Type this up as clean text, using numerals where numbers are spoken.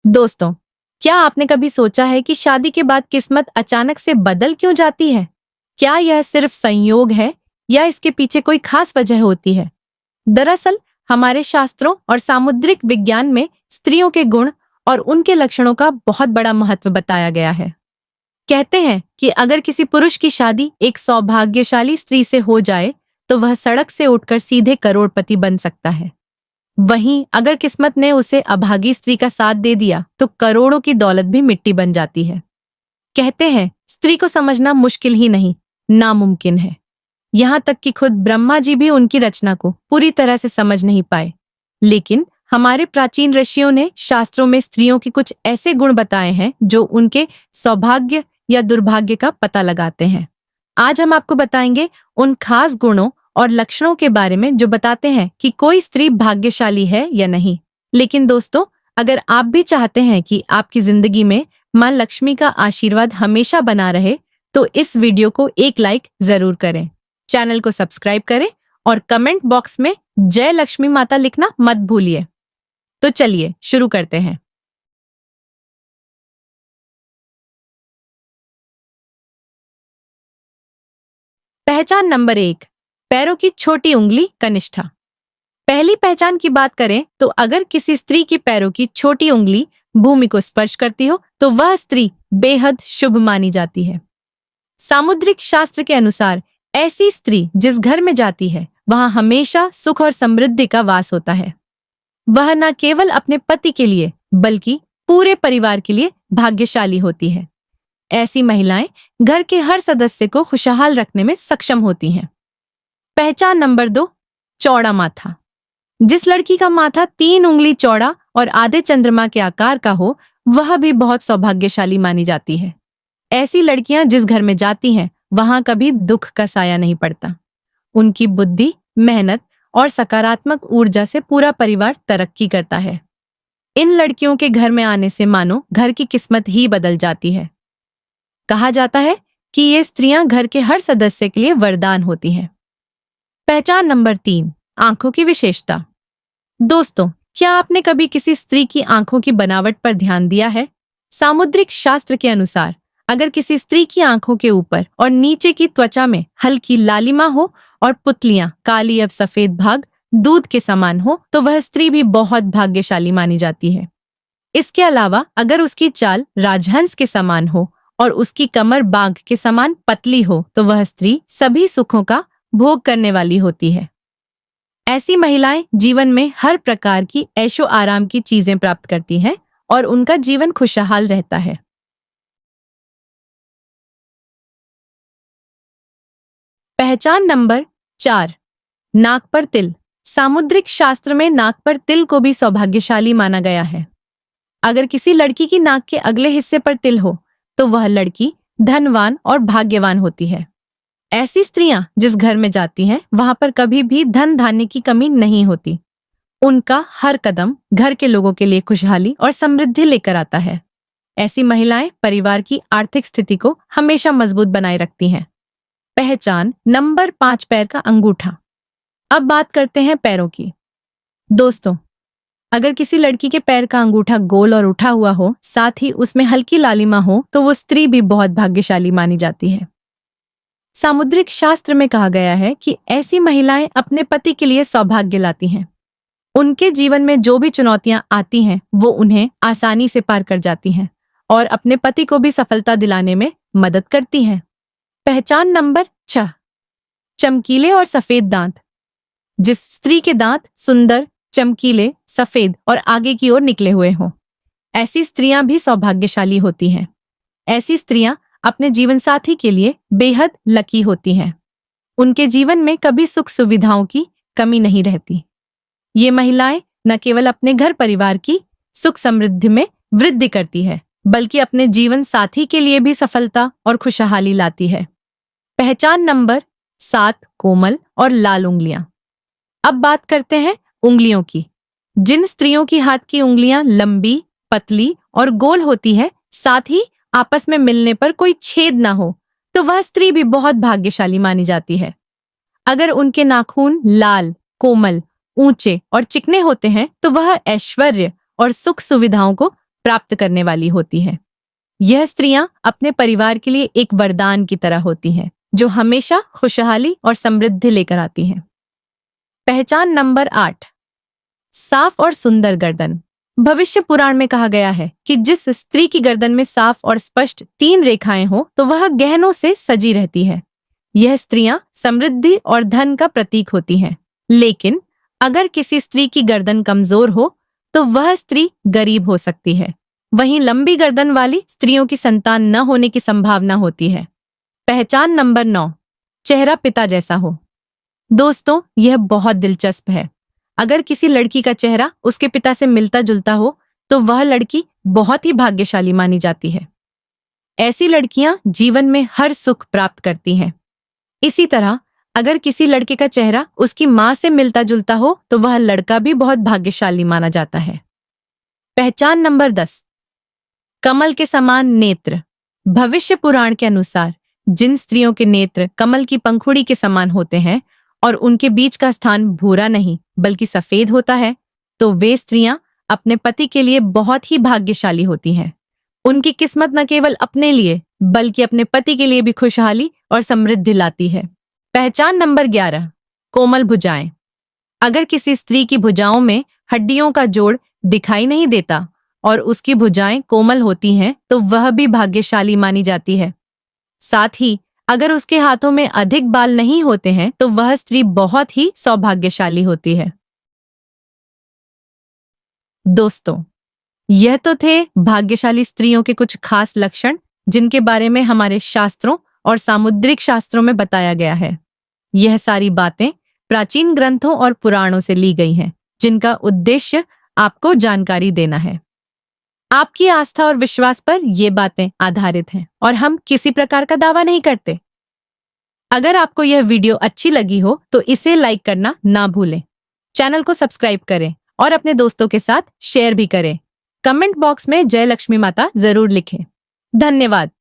दोस्तों, क्या आपने कभी सोचा है कि शादी के बाद किस्मत अचानक से बदल क्यों जाती है? क्या यह सिर्फ संयोग है या इसके पीछे कोई खास वजह होती है? दरअसल, हमारे शास्त्रों और सामुद्रिक विज्ञान में स्त्रियों के गुण और उनके लक्षणों का बहुत बड़ा महत्व बताया गया है। कहते हैं कि अगर किसी पुरुष की शादी एक सौभाग्यशाली स्त्री से हो जाए, तो वह सड़क से उठकर सीधे करोड़पति बन सकता है। वहीं अगर किस्मत ने उसे अभागी स्त्री का साथ दे दिया तो करोड़ों की दौलत भी मिट्टी बन जाती है। कहते हैं स्त्री को समझना मुश्किल ही नहीं, नामुमकिन है। यहाँ तक कि खुद ब्रह्मा जी भी उनकी रचना को पूरी तरह से समझ नहीं पाए। लेकिन हमारे प्राचीन ऋषियों ने शास्त्रों में स्त्रियों के कुछ ऐसे गुण बताए हैं जो उनके सौभाग्य या दुर्भाग्य का पता लगाते हैं। आज हम आपको बताएंगे उन खास गुणों और लक्षणों के बारे में जो बताते हैं कि कोई स्त्री भाग्यशाली है या नहीं। लेकिन दोस्तों, अगर आप भी चाहते हैं कि आपकी जिंदगी में मां लक्ष्मी का आशीर्वाद हमेशा बना रहे, तो इस वीडियो को एक लाइक जरूर करें, चैनल को सब्सक्राइब करें और कमेंट बॉक्स में जय लक्ष्मी माता लिखना मत भूलिए। तो चलिए शुरू करते हैं। पहचान नंबर 1, पैरों की छोटी उंगली कनिष्ठा। पहली पहचान की बात करें तो अगर किसी स्त्री की पैरों की छोटी उंगली भूमि को स्पर्श करती हो तो वह स्त्री बेहद शुभ मानी जाती है। सामुद्रिक शास्त्र के अनुसार ऐसी स्त्री जिस घर में जाती है वहां हमेशा सुख और समृद्धि का वास होता है। वह न केवल अपने पति के लिए बल्कि पूरे परिवार के लिए भाग्यशाली होती है। ऐसी महिलाएं घर के हर सदस्य को खुशहाल रखने में सक्षम होती हैं। पहचान नंबर 2, चौड़ा माथा। जिस लड़की का माथा 3 उंगली चौड़ा और आधे चंद्रमा के आकार का हो, वह भी बहुत सौभाग्यशाली मानी जाती है। ऐसी लड़कियां जिस घर में जाती हैं, वहां कभी दुख का साया नहीं पड़ता। उनकी बुद्धि, मेहनत और सकारात्मक ऊर्जा से पूरा परिवार तरक्की करता है। इन लड़कियों के घर में आने से मानो घर की किस्मत ही बदल जाती है। कहा जाता है कि ये स्त्रियां घर के हर सदस्य के लिए वरदान होती हैं। पहचान नंबर 3, आंखों की विशेषता। दोस्तों, क्या आपने कभी किसी स्त्री की आंखों की बनावट पर ध्यान दिया है? सामुद्रिक शास्त्र के अनुसार अगर किसी स्त्री की आंखों के ऊपर और नीचे की त्वचा में हल्की लालिमा हो और पुतलियां काली या सफेद भाग दूध के समान हो, तो वह स्त्री भी बहुत भाग्यशाली मानी जाती है। इसके अलावा अगर उसकी चाल राजहंस के समान हो और उसकी कमर बाघ के समान पतली हो, तो वह स्त्री सभी सुखों का भोग करने वाली होती है। ऐसी महिलाएं जीवन में हर प्रकार की ऐशो आराम की चीजें प्राप्त करती हैं और उनका जीवन खुशहाल रहता है। पहचान नंबर 4, नाक पर तिल। सामुद्रिक शास्त्र में नाक पर तिल को भी सौभाग्यशाली माना गया है। अगर किसी लड़की की नाक के अगले हिस्से पर तिल हो, तो वह लड़की धनवान और भाग्यवान होती है। ऐसी स्त्रियां जिस घर में जाती हैं, वहां पर कभी भी धन धान्य की कमी नहीं होती। उनका हर कदम घर के लोगों के लिए खुशहाली और समृद्धि लेकर आता है। ऐसी महिलाएं परिवार की आर्थिक स्थिति को हमेशा मजबूत बनाए रखती हैं। पहचान नंबर 5, पैर का अंगूठा। अब बात करते हैं पैरों की। दोस्तों, अगर किसी लड़की के पैर का अंगूठा गोल और उठा हुआ हो, साथ ही उसमें हल्की लालिमा हो, तो वो स्त्री भी बहुत भाग्यशाली मानी जाती है। सामुद्रिक शास्त्र में कहा गया है कि ऐसी महिलाएं अपने पति के लिए सौभाग्य लाती हैं। उनके जीवन में जो भी चुनौतियां आती हैं, वो उन्हें आसानी से पार कर जाती हैं और अपने पति को भी सफलता दिलाने में मदद करती हैं। पहचान नंबर 6, चमकीले और सफेद दांत। जिस स्त्री के दांत सुंदर, चमकीले, सफेद और आगे की ओर निकले हुए हों, ऐसी स्त्रियां भी सौभाग्यशाली होती हैं। ऐसी स्त्रियां अपने जीवन साथी के लिए बेहद लकी होती हैं। उनके जीवन में कभी सुख सुविधाओं की कमी नहीं रहती। ये महिलाएं न केवल अपने घर परिवार की सुख समृद्धि में वृद्धि करती है, बल्कि अपने जीवन साथी के लिए भी सफलता और खुशहाली लाती है। पहचान नंबर 7, कोमल और लाल उंगलियां। अब बात करते हैं उंगलियों की। जिन स्त्रियों की हाथ की उंगलियां लंबी, पतली और गोल होती है, साथ ही आपस में मिलने पर कोई छेद ना हो, तो वह स्त्री भी बहुत भाग्यशाली मानी जाती है। अगर उनके नाखून लाल, कोमल, ऊंचे और चिकने होते हैं, तो वह ऐश्वर्य और सुख सुविधाओं को प्राप्त करने वाली होती हैं। यह स्त्रियां अपने परिवार के लिए एक वरदान की तरह होती हैं, जो हमेशा खुशहाली और समृद्धि लेकर आती हैं। पहचान नंबर 8, साफ और सुंदर गर्दन। भविष्य पुराण में कहा गया है कि जिस स्त्री की गर्दन में साफ और स्पष्ट 3 रेखाएं हो तो वह गहनों से सजी रहती है। यह स्त्रियां समृद्धि और धन का प्रतीक होती हैं। लेकिन अगर किसी स्त्री की गर्दन कमजोर हो तो वह स्त्री गरीब हो सकती है। वहीं लंबी गर्दन वाली स्त्रियों की संतान न होने की संभावना होती है। पहचान नंबर 9, चेहरा पिता जैसा हो। दोस्तों, यह बहुत दिलचस्प है। अगर किसी लड़की का चेहरा उसके पिता से मिलता जुलता हो तो वह लड़की बहुत ही भाग्यशाली मानी जाती है। ऐसी लड़कियां जीवन में हर सुख प्राप्त करती हैं। इसी तरह अगर किसी लड़के का चेहरा उसकी मां से मिलता जुलता हो तो वह लड़का भी बहुत भाग्यशाली माना जाता है। पहचान नंबर 10, कमल के समान नेत्र। भविष्य पुराण के अनुसार जिन स्त्रियों के नेत्र कमल की पंखुड़ी के समान होते हैं और उनके बीच का स्थान भूरा नहीं बल्कि सफेद होता है, तो वे स्त्रियां अपने पति के लिए बहुत ही भाग्यशाली होती हैं। उनकी किस्मत न केवल अपने लिए बल्कि अपने पति के लिए भी खुशहाली और समृद्धि लाती है। पहचान नंबर 11, कोमल भुजाएं। अगर किसी स्त्री की भुजाओं में हड्डियों का जोड़ दिखाई नहीं देता और उसकी भुजाएं कोमल होती हैं तो वह भी भाग्यशाली मानी जाती है। साथ ही अगर उसके हाथों में अधिक बाल नहीं होते हैं तो वह स्त्री बहुत ही सौभाग्यशाली होती है। दोस्तों, यह तो थे भाग्यशाली स्त्रियों के कुछ खास लक्षण जिनके बारे में हमारे शास्त्रों और सामुद्रिक शास्त्रों में बताया गया है। यह सारी बातें प्राचीन ग्रंथों और पुराणों से ली गई हैं, जिनका उद्देश्य आपको जानकारी देना है। आपकी आस्था और विश्वास पर ये बातें आधारित हैं और हम किसी प्रकार का दावा नहीं करते। अगर आपको यह वीडियो अच्छी लगी हो तो इसे लाइक करना ना भूलें। चैनल को सब्सक्राइब करें और अपने दोस्तों के साथ शेयर भी करें। कमेंट बॉक्स में जय लक्ष्मी माता जरूर लिखें। धन्यवाद।